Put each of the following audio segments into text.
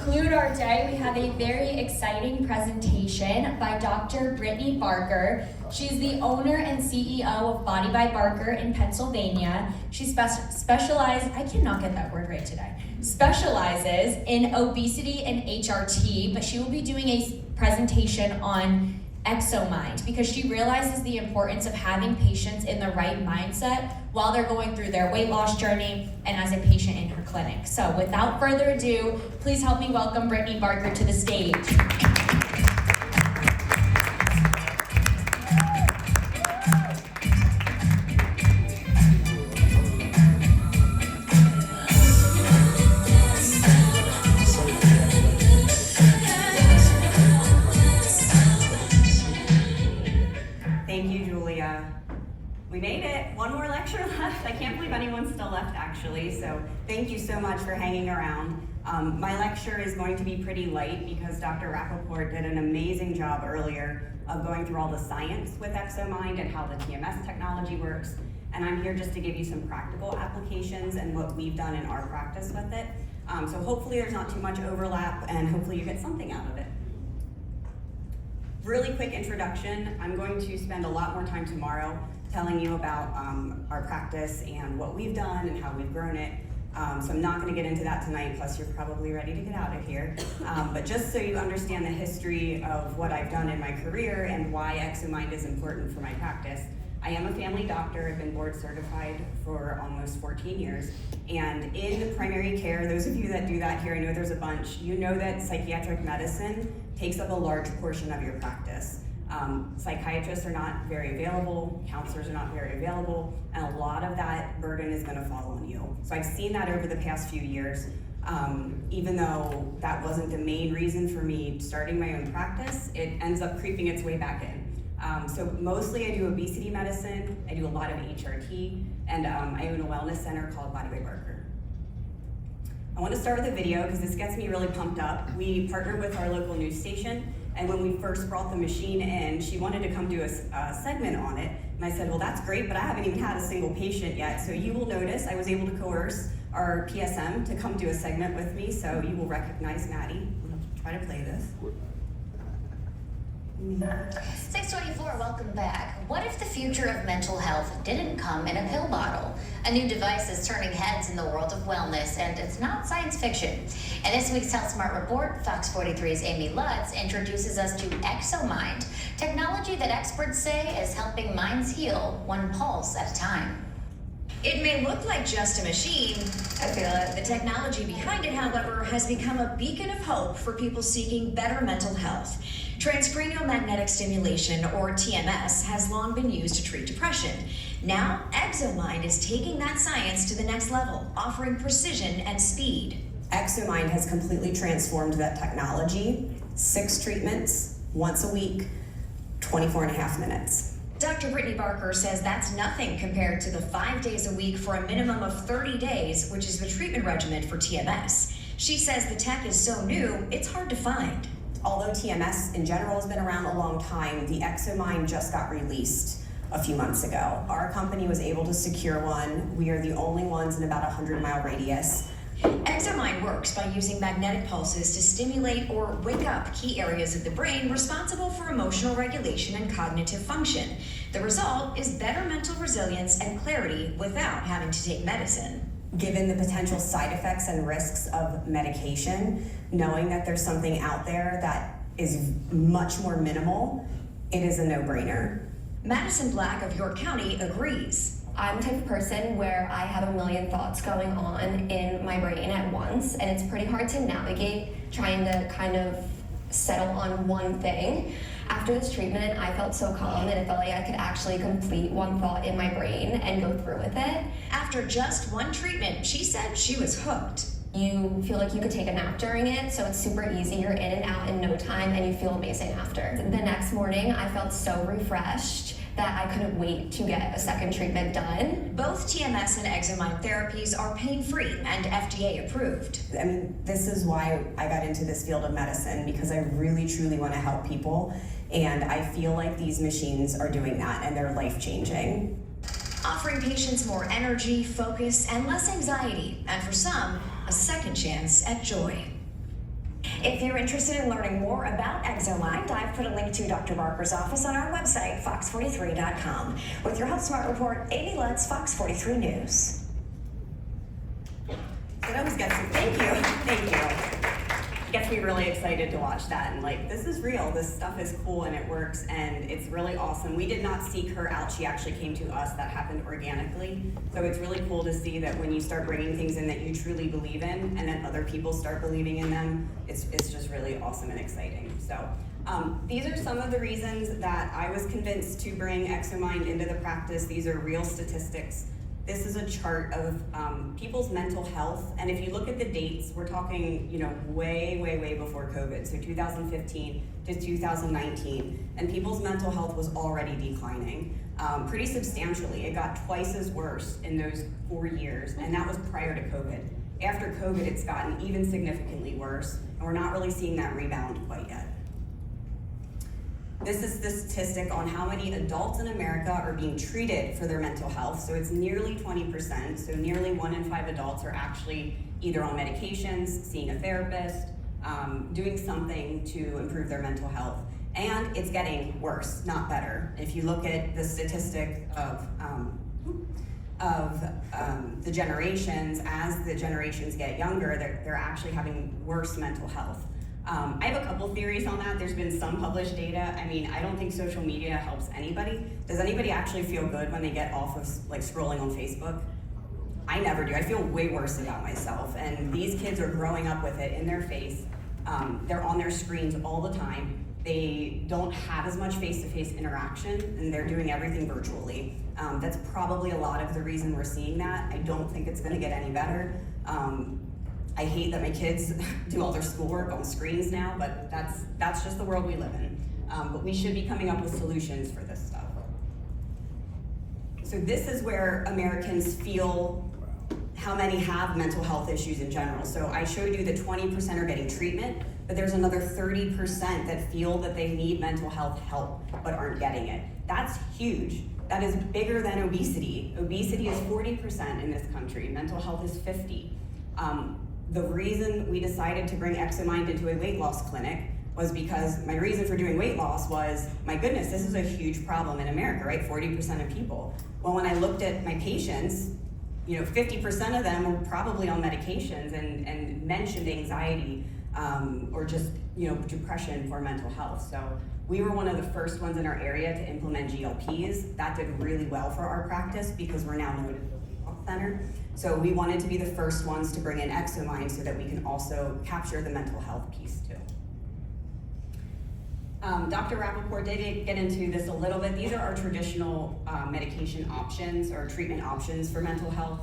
conclude our day, we have a very exciting presentation by Dr. Brittany Barker. She's the owner and CEO of Body by Barker in Pennsylvania. She specializes in obesity and HRT, but she will be doing a presentation on ExoMind because she realizes the importance of having patients in the right mindset while they're going through their weight loss journey and as a patient in her clinic. So without further ado, please help me welcome Brittany Barker to the stage. We made it. One more lecture left. I can't believe anyone's still left, actually. So thank you so much for hanging around. My lecture is going to be pretty light because Dr. Rappaport did an amazing job earlier of going through all the science with ExoMind and how the TMS technology works. And I'm here just to give you some practical applications and what we've done in our practice with it. So hopefully there's not too much overlap and hopefully you get something out of it. Really quick introduction. I'm going to spend a lot more time tomorrow telling you about our practice and what we've done and how we've grown it. So I'm not going to get into that tonight, plus you're probably ready to get out of here. But just so you understand the history of what I've done in my career and why ExoMind is important for my practice, I am a family doctor. I've been board certified for almost 14 years. And in primary care, those of you that do that here, I know there's a bunch, you know that psychiatric medicine takes up a large portion of your practice. Psychiatrists are not very available, counselors are not very available, and a lot of that burden is going to fall on you. So I've seen that over the past few years, even though that wasn't the main reason for me starting my own practice, it ends up creeping its way back in. So mostly I do obesity medicine, I do a lot of HRT, and I own a wellness center called Body by Barker. I want to start with a video because this gets me really pumped up. We partnered with our local news station, and when we first brought the machine in, she wanted to come do a segment on it. And I said, well, that's great, but I haven't even had a single patient yet. So you will notice I was able to coerce our PSM to come do a segment with me. So you will recognize Maddie. We'll try to play this. 624, welcome back. What if the future of mental health didn't come in a pill bottle? A new device is turning heads in the world of wellness, and it's not science fiction. In this week's Health Smart Report, Fox 43's Amy Lutz introduces us to ExoMind, technology that experts say is helping minds heal one pulse at a time. It may look like just a machine. The technology behind it, however, has become a beacon of hope for people seeking better mental health. Transcranial magnetic stimulation, or TMS, has long been used to treat depression. Now, ExoMind is taking that science to the next level, offering precision and speed. ExoMind has completely transformed that technology. 6 treatments, once a week, 24 and a half minutes. Dr. Brittany Barker says that's nothing compared to the 5 days a week for a minimum of 30 days, which is the treatment regimen for TMS. She says the tech is so new, it's hard to find. Although TMS in general has been around a long time, the ExoMind just got released a few months ago. Our company was able to secure one. We are the only ones in about a 100-mile radius. ExoMind works by using magnetic pulses to stimulate or wake up key areas of the brain responsible for emotional regulation and cognitive function. The result is better mental resilience and clarity without having to take medicine. Given the potential side effects and risks of medication, knowing that there's something out there that is much more minimal, it is a no-brainer. Madison Black of York County agrees. I'm the type of person where I have a million thoughts going on in my brain at once, and it's pretty hard to navigate trying to kind of settle on one thing. After this treatment, I felt so calm and it felt like I could actually complete one thought in my brain and go through with it. After just one treatment, she said she was hooked. You feel like you could take a nap during it, so it's super easy. You're in and out in no time, and you feel amazing after. The next morning, I felt so refreshed that I couldn't wait to get a second treatment done. Both TMS and ExoMind therapies are pain-free and FDA approved. I mean, this is why I got into this field of medicine, because I really, truly want to help people. And I feel like these machines are doing that, and they're life-changing. Offering patients more energy, focus, and less anxiety, and for some, a second chance at joy. If you're interested in learning more about ExoMind, I've put a link to Dr. Barker's office on our website, fox43.com. With your Health Smart Report, Amy Lutz, Fox 43 News. So that was thank you. Gets me really excited to watch that, and like, this is real, this stuff is cool and it works and it's really awesome. We did not seek her out, she actually came to us. That happened organically. So it's really cool to see that when you start bringing things in that you truly believe in and then other people start believing in them, it's just really awesome and exciting. So these are some of the reasons that I was convinced to bring ExoMind into the practice. These are real statistics. This is a chart of people's mental health, and if you look at the dates, we're talking, way before COVID, so 2015 to 2019, and people's mental health was already declining pretty substantially. It got twice as worse in those 4 years, and that was prior to COVID. After COVID, it's gotten even significantly worse, and we're not really seeing that rebound quite yet. This is the statistic on how many adults in America are being treated for their mental health. So it's nearly 20%. So nearly 1 in 5 adults are actually either on medications, seeing a therapist, doing something to improve their mental health. And it's getting worse, not better. If you look at the statistic of the generations, as the generations get younger, they're actually having worse mental health. I have a couple theories on that. There's been some published data. I mean, I don't think social media helps anybody. Does anybody actually feel good when they get off of like scrolling on Facebook? I never do. I feel way worse about myself. And these kids are growing up with it in their face. They're on their screens all the time. They don't have as much face-to-face interaction, and they're doing everything virtually. That's probably a lot of the reason we're seeing that. I don't think it's gonna get any better. I hate that my kids do all their schoolwork on screens now, but that's just the world we live in. But we should be coming up with solutions for this stuff. So this is where Americans feel how many have mental health issues in general. So I showed you that 20% are getting treatment, but there's another 30% that feel that they need mental health help but aren't getting it. That's huge. That is bigger than obesity. Obesity is 40% in this country. Mental health is 50. The reason we decided to bring ExoMind into a weight loss clinic was because my reason for doing weight loss was, my goodness, this is a huge problem in America, right? 40% of people. Well, when I looked at my patients, 50% of them were probably on medications and mentioned anxiety or just, depression for mental health. So we were one of the first ones in our area to implement GLPs. That did really well for our practice because we're now noted as a weight loss center. So we wanted to be the first ones to bring in ExoMind so that we can also capture the mental health piece too. Dr. Rappaport did get into this a little bit. These are our traditional medication options or treatment options for mental health.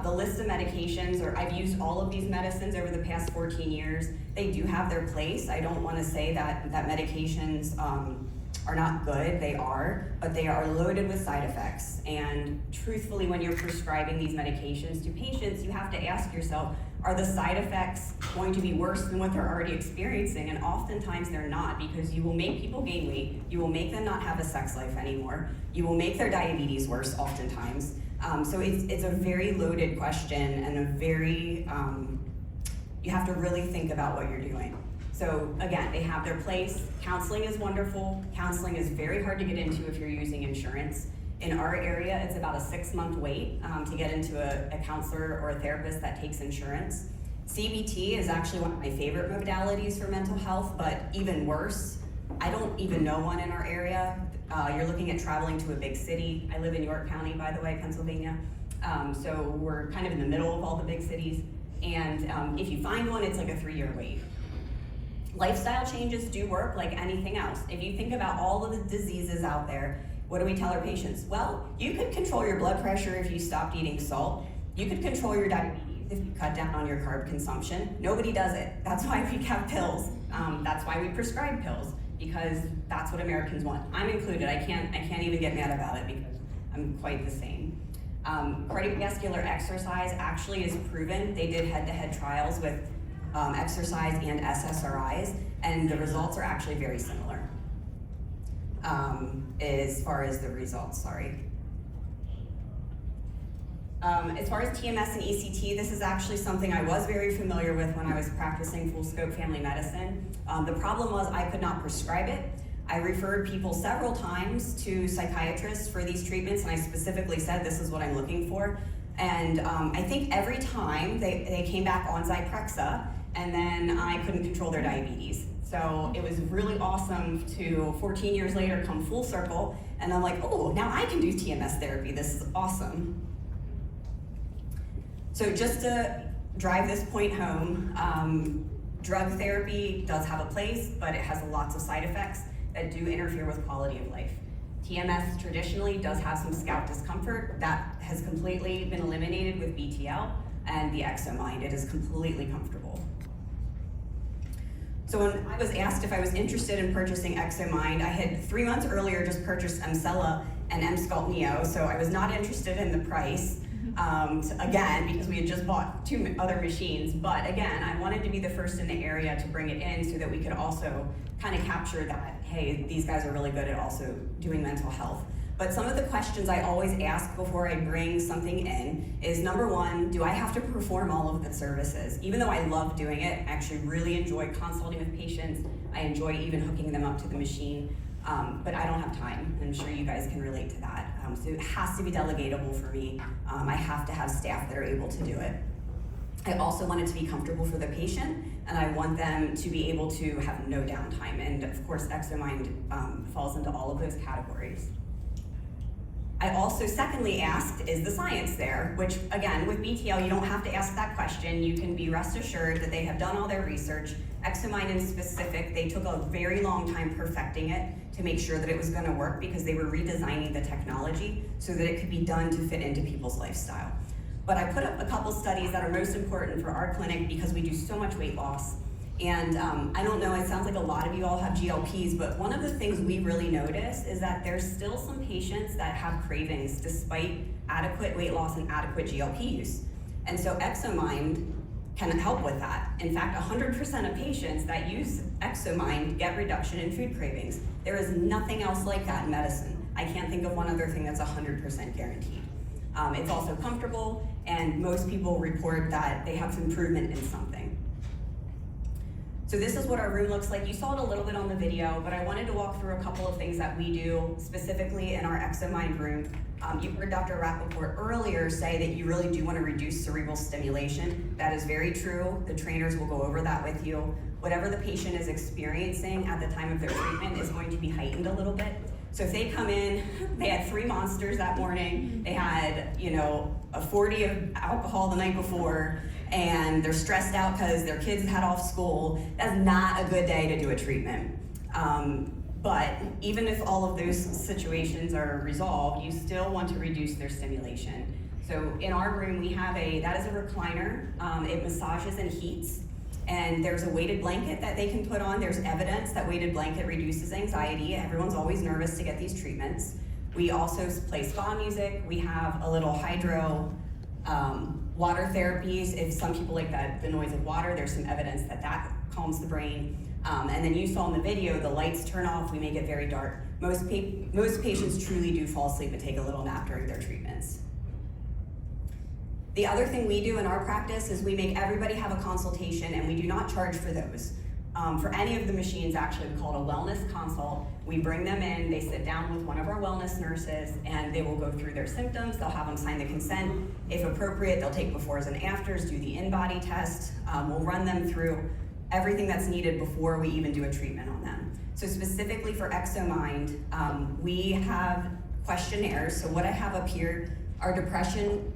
The list of medications, I've used all of these medicines over the past 14 years. They do have their place. I don't want to say that medications are not good, they are, but they are loaded with side effects. And truthfully, when you're prescribing these medications to patients, you have to ask yourself, are the side effects going to be worse than what they're already experiencing? And oftentimes they're not, because you will make people gain weight, you will make them not have a sex life anymore, you will make their diabetes worse oftentimes. So it's a very loaded question and a very, you have to really think about what you're doing. So again, they have their place. Counseling is wonderful. Counseling is very hard to get into if you're using insurance. In our area, it's about a 6-month wait to get into a counselor or a therapist that takes insurance. CBT is actually one of my favorite modalities for mental health, but even worse, I don't even know one in our area. You're looking at traveling to a big city. I live in York County, by the way, Pennsylvania. So we're kind of in the middle of all the big cities. And if you find one, it's like a 3-year wait. Lifestyle changes do work like anything else. If you think about all of the diseases out there, what do we tell our patients? Well, you could control your blood pressure if you stopped eating salt. You could control your diabetes if you cut down on your carb consumption. Nobody does it. That's why we have pills. That's why we prescribe pills, because that's what Americans want. I'm included. I can't even get mad about it because I'm quite the same. Cardiovascular exercise actually is proven. They did head-to-head trials with exercise and SSRIs, and the results are actually very similar as far as the results, sorry. As far as TMS and ECT, this is actually something I was very familiar with when I was practicing full scope family medicine. The problem was I could not prescribe it. I referred people several times to psychiatrists for these treatments, and I specifically said, this is what I'm looking for. And I think every time they came back on Zyprexa, and then I couldn't control their diabetes. So it was really awesome to, 14 years later, come full circle, and I'm like, oh, now I can do TMS therapy. This is awesome. So just to drive this point home, drug therapy does have a place, but it has lots of side effects that do interfere with quality of life. TMS traditionally does have some scalp discomfort. That has completely been eliminated with BTL and the ExoMind. It is completely comfortable. So when I was asked if I was interested in purchasing ExoMind, I had 3 months earlier just purchased Emsella and Emsculpt Neo, so I was not interested in the price. Again, because we had just bought 2 other machines, but again, I wanted to be the first in the area to bring it in so that we could also kind of capture that, hey, these guys are really good at also doing mental health. But some of the questions I always ask before I bring something in is, number one, do I have to perform all of the services? Even though I love doing it, I actually really enjoy consulting with patients, I enjoy even hooking them up to the machine, but I don't have time. I'm sure you guys can relate to that. So it has to be delegatable for me. I have to have staff that are able to do it. I also want it to be comfortable for the patient, and I want them to be able to have no downtime. And of course, ExoMind falls into all of those categories. I also secondly asked, is the science there? Which again, with BTL, you don't have to ask that question. You can be rest assured that they have done all their research. ExoMind in specific, they took a very long time perfecting it to make sure that it was gonna work because they were redesigning the technology so that it could be done to fit into people's lifestyle. But I put up a couple studies that are most important for our clinic because we do so much weight loss. And I don't know, it sounds like a lot of you all have GLPs, but one of the things we really notice is that there's still some patients that have cravings despite adequate weight loss and adequate GLP use. And so ExoMind can help with that. In fact, 100% of patients that use ExoMind get reduction in food cravings. There is nothing else like that in medicine. I can't think of one other thing that's 100% guaranteed. It's also comfortable, and most people report that they have improvement in something. So this is what our room looks like. You saw it a little bit on the video, but I wanted to walk through a couple of things that we do specifically in our ExoMind room. You heard Dr. Rappaport earlier say that you really do want to reduce cerebral stimulation. That is very true. The trainers will go over that with you. Whatever the patient is experiencing at the time of their treatment is going to be heightened a little bit. So if they come in, they had 3 monsters that morning, they had, a 40 of alcohol the night before, and they're stressed out because their kids had off school, that's not a good day to do a treatment. But even if all of those situations are resolved, you still want to reduce their stimulation. So in our room, that is a recliner. It massages and heats. And there's a weighted blanket that they can put on. There's evidence that weighted blanket reduces anxiety. Everyone's always nervous to get these treatments. We also play spa music. We have a little hydro water therapies. If some people like the noise of water, there's some evidence that calms the brain. And then you saw in the video, the lights turn off, we make it very dark. Most patients truly do fall asleep and take a little nap during their treatments. The other thing we do in our practice is we make everybody have a consultation, and we do not charge for those. For any of the machines, actually, we call it a wellness consult. We bring them in, they sit down with one of our wellness nurses, and they will go through their symptoms. They'll have them sign the consent. If appropriate, they'll take befores and afters, do the in-body test. We'll run them through everything that's needed before we even do a treatment on them. So specifically for ExoMind, we have questionnaires. So what I have up here, our depression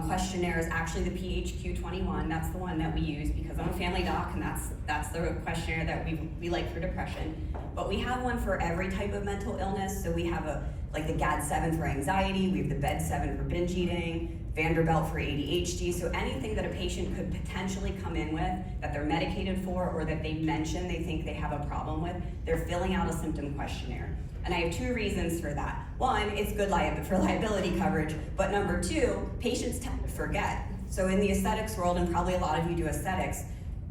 questionnaire is actually the PHQ-21. That's the one that we use because I'm a family doc, and that's the questionnaire that we like for depression. But we have one for every type of mental illness. So we have like the GAD-7 for anxiety, we have the BED-7 for binge eating, Vanderbilt for ADHD. So anything that a patient could potentially come in with that they're medicated for, or that they mention they think they have a problem with, they're filling out a symptom questionnaire. And I have 2 reasons for that. One, it's good for liability coverage, but number 2, patients tend to forget. So in the aesthetics world, and probably a lot of you do aesthetics,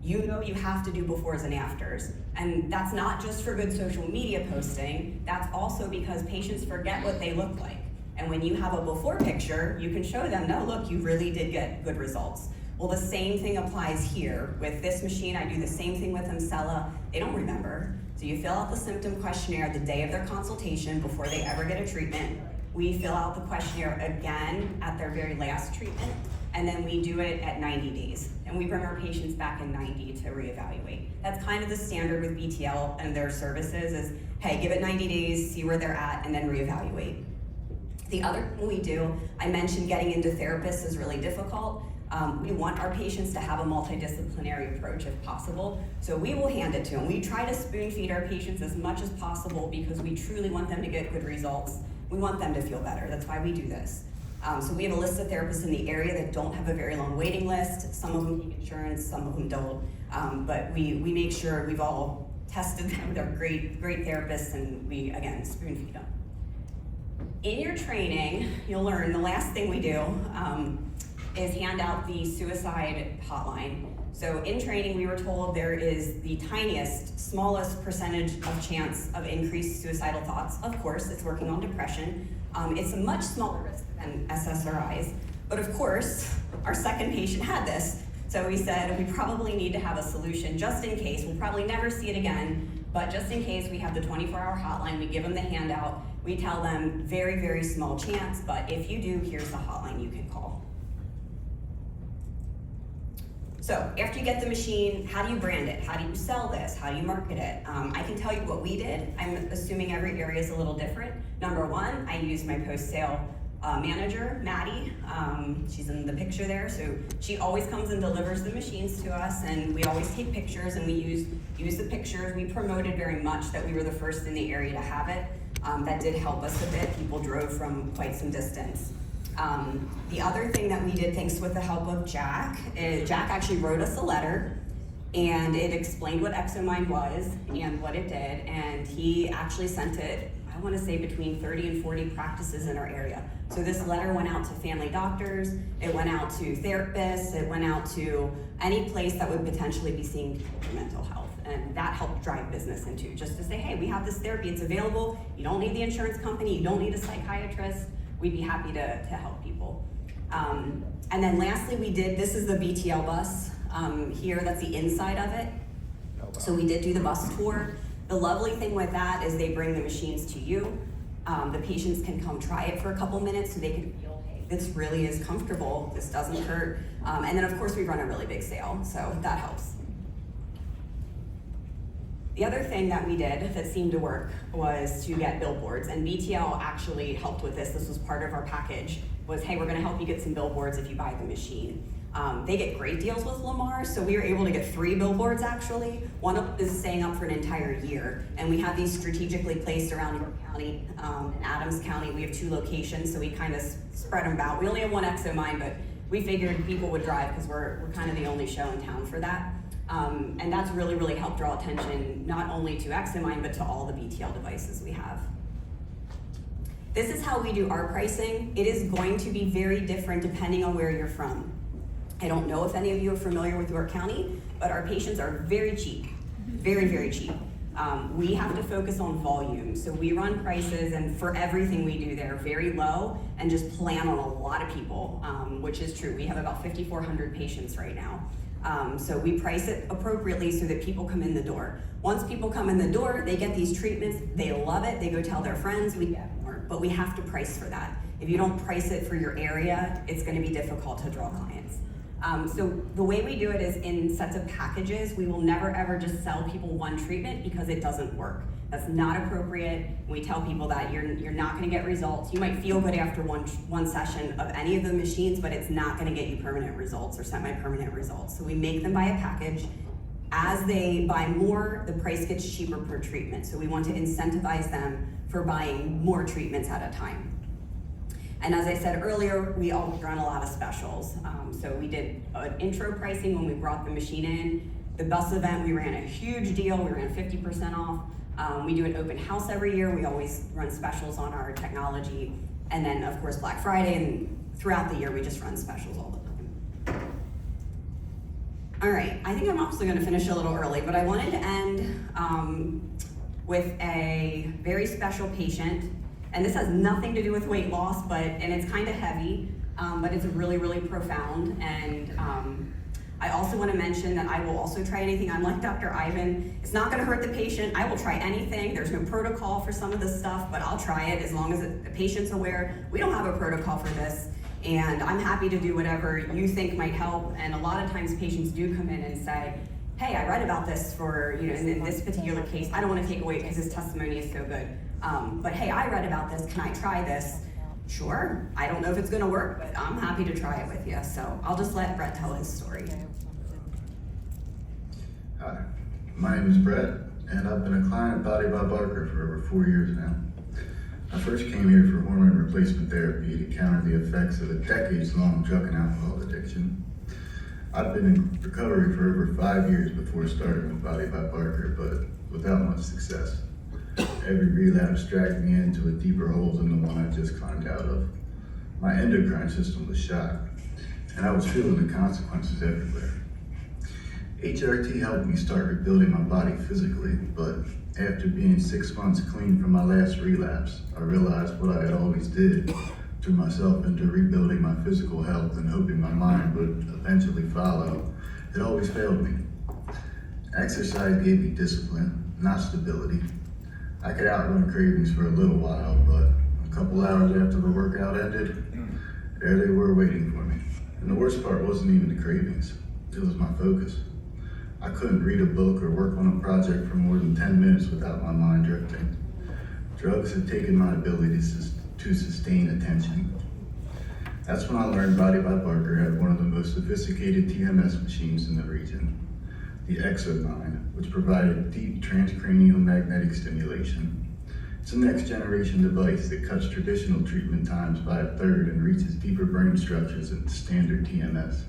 you have to do befores and afters. And that's not just for good social media posting, that's also because patients forget what they look like. And when you have a before picture, you can show them, no, look, you really did get good results. Well, the same thing applies here. With this machine, I do the same thing with Emsella. They don't remember. So you fill out the symptom questionnaire the day of their consultation before they ever get a treatment. We fill out the questionnaire again at their very last treatment, and then we do it at 90 days. And we bring our patients back in 90 to reevaluate. That's kind of the standard with BTL and their services is, hey, give it 90 days, see where they're at, and then reevaluate. The other thing we do, I mentioned getting into therapists is really difficult. We want our patients to have a multidisciplinary approach if possible, so we will hand it to them. We try to spoon feed our patients as much as possible because we truly want them to get good results. We want them to feel better, that's why we do this. So we have a list of therapists in the area that don't have a very long waiting list. Some of them take insurance, some of them don't, but we make sure we've all tested them. They're great therapists, and we, again, spoon feed them. In your training, you'll learn the last thing we do is hand out the suicide hotline. So in training, we were told there is the tiniest, smallest percentage of chance of increased suicidal thoughts. Of course, it's working on depression. It's a much smaller risk than SSRIs. But of course, our second patient had this. So we said we probably need to have a solution just in case. We'll probably never see it again, but just in case, we have the 24-hour hotline. We give them the handout. We tell them very, very small chance, but if you do, here's the hotline you can call. So after you get the machine, how do you brand it? How do you sell this? How do you market it? I can tell you what we did. I'm assuming every area is a little different. Number one, I used my post-sale manager, Maddie. She's in the picture there. So she always comes and delivers the machines to us, and we always take pictures, and we use the pictures. We promoted very much that we were the first in the area to have it. That did help us a bit. People drove from quite some distance. The other thing that we did, thanks with the help of Jack, Jack actually wrote us a letter, and it explained what ExoMind was and what it did, and he actually sent it, I want to say, between 30 and 40 practices in our area. So this letter went out to family doctors, it went out to therapists, it went out to any place that would potentially be seeing people for mental health, and that helped drive business into, just to say, hey, we have this therapy, it's available, you don't need the insurance company, you don't need a psychiatrist, we'd be happy to help people. And then lastly, this is the BTL bus here, that's the inside of it. So we did do the bus tour. The lovely thing with that is they bring the machines to you. The patients can come try it for a couple minutes so they can feel, hey, this really is comfortable, this doesn't hurt. And then of course we run a really big sale, so that helps. The other thing that we did that seemed to work was to get billboards, and BTL actually helped with this. This was part of our package, was, hey, we're gonna help you get some billboards if you buy the machine. They get great deals with Lamar, so we were able to get 3 billboards actually. One of them is staying up for an entire year, and we have these strategically placed around York County and Adams County. We have 2 locations, so we kind of spread them out. We only have 1 ExoMind, but we figured people would drive because we're kind of the only show in town for that. And that's really, really helped draw attention not only to ExoMind, but to all the BTL devices we have. This is how we do our pricing. It is going to be very different depending on where you're from. I don't know if any of you are familiar with York County, but our patients are very cheap, very, very cheap. We have to focus on volume, so we run prices, and for everything we do, they're very low and just plan on a lot of people, which is true. We have about 5,400 patients right now. So we price it appropriately so that people come in the door. Once people come in the door, they get these treatments, they love it, they go tell their friends, we get more, but we have to price for that. If you don't price it for your area, it's gonna be difficult to draw clients. So the way we do it is in sets of packages. We will never ever just sell people one treatment because it doesn't work. That's not appropriate. We tell people that you're not gonna get results. You might feel good after one session of any of the machines, but it's not gonna get you permanent results or semi-permanent results. So we make them buy a package. As they buy more, the price gets cheaper per treatment. So we want to incentivize them for buying more treatments at a time. And as I said earlier, we always run a lot of specials. So we did an intro pricing when we brought the machine in. The bus event, we ran a huge deal. We ran 50% off. We do an open house every year. We always run specials on our technology. And then of course, Black Friday, and throughout the year, we just run specials all the time. All right, I think I'm also gonna finish a little early, but I wanted to end with a very special patient. And this has nothing to do with weight loss, and it's kind of heavy, but it's really, really profound. And I also want to mention that I will also try anything. I'm like Dr. Ivan. It's not going to hurt the patient. I will try anything. There's no protocol for some of this stuff, but I'll try it as long as the patient's aware. We don't have a protocol for this, and I'm happy to do whatever you think might help. And a lot of times patients do come in and say, hey, I read about this for, in this particular case. I don't want to take away because his testimony is so good. But hey, I read about this. Can I try this? Sure. I don't know if it's going to work, but I'm happy to try it with you. So I'll just let Brett tell his story. Hi, my name is Brett, and I've been a client of Body by Barker for over 4 years now. I first came here for hormone replacement therapy to counter the effects of a decades-long drug and alcohol addiction. I've been in recovery for over 5 years before starting with Body by Barker, but without much success. Every relapse dragged me into a deeper hole than the one I just climbed out of. My endocrine system was shot, and I was feeling the consequences everywhere. HRT helped me start rebuilding my body physically, but after being 6 months clean from my last relapse, I realized what I had always did, threw myself into rebuilding my physical health and hoping my mind would eventually follow. It always failed me. Exercise gave me discipline, not stability. I could outrun cravings for a little while, but a couple hours after the workout ended, there they were waiting for me. And the worst part wasn't even the cravings, it was my focus. I couldn't read a book or work on a project for more than 10 minutes without my mind drifting. Drugs had taken my ability to sustain attention. That's when I learned Body by Barker had one of the most sophisticated TMS machines in the region, the ExoMind, which provided deep transcranial magnetic stimulation. It's a next generation device that cuts traditional treatment times by a third and reaches deeper brain structures than standard TMS.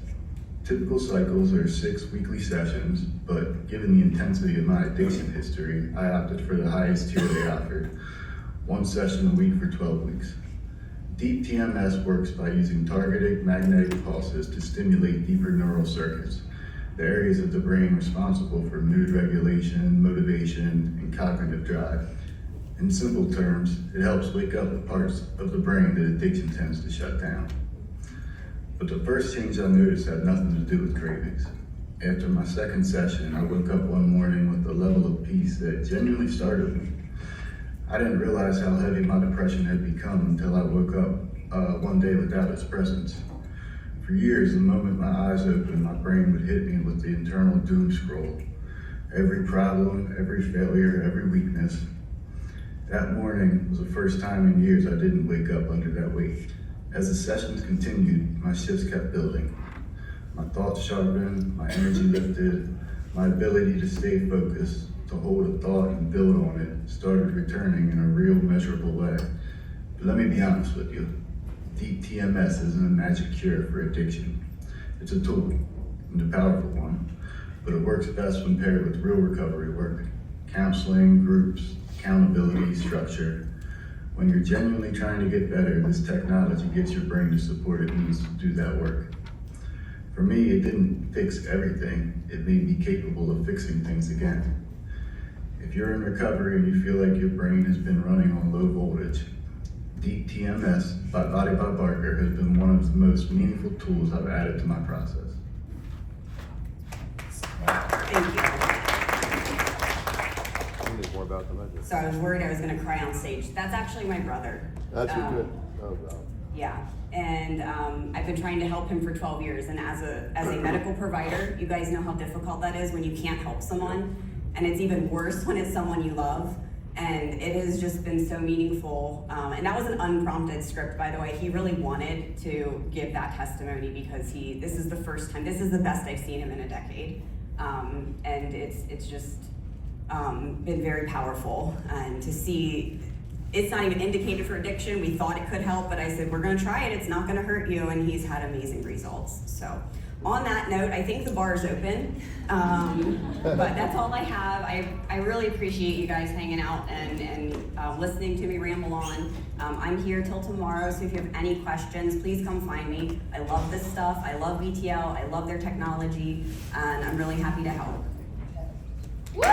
Typical cycles are 6 weekly sessions, but given the intensity of my addiction history, I opted for the highest tier they offered, 1 session a week for 12 weeks. Deep TMS works by using targeted magnetic pulses to stimulate deeper neural circuits, the areas of the brain responsible for mood regulation, motivation, and cognitive drive. In simple terms, it helps wake up the parts of the brain that addiction tends to shut down. But the first change I noticed had nothing to do with cravings. After my second session, I woke up one morning with a level of peace that genuinely startled me. I didn't realize how heavy my depression had become until I woke up one day without its presence. For years, the moment my eyes opened, my brain would hit me with the internal doom scroll. Every problem, every failure, every weakness. That morning was the first time in years I didn't wake up under that weight. As the sessions continued, my shifts kept building. My thoughts sharpened, my energy lifted, my ability to stay focused, to hold a thought and build on it, started returning in a real measurable way. But let me be honest with you, deep TMS isn't a magic cure for addiction. It's a tool, and a powerful one, but it works best when paired with real recovery work, counseling, groups, accountability, structure. When you're genuinely trying to get better, this technology gets your brain the support it needs to do that work. For me, it didn't fix everything. It made me capable of fixing things again. If you're in recovery and you feel like your brain has been running on low voltage, Deep TMS by Body by Barker has been one of the most meaningful tools I've added to my process. Thank you. Tell me more about the message. So I was worried I was gonna cry on stage. That's actually my brother. That's good. Oh, God. Yeah, and I've been trying to help him for 12 years, and as a medical provider, you guys know how difficult that is when you can't help someone, and it's even worse when it's someone you love, and it has just been so meaningful, and that was an unprompted script, by the way. He really wanted to give that testimony because this is the first time, this is the best I've seen him in a decade, and it's just been very powerful, and to see. It's not even indicated for addiction. We thought it could help, but I said, we're gonna try it. It's not gonna hurt you, and he's had amazing results. So on that note, I think the bar is open, but that's all I have. I really appreciate you guys hanging out and listening to me ramble on. I'm here till tomorrow, so if you have any questions, please come find me. I love this stuff. I love BTL. I love their technology, and I'm really happy to help. Woo!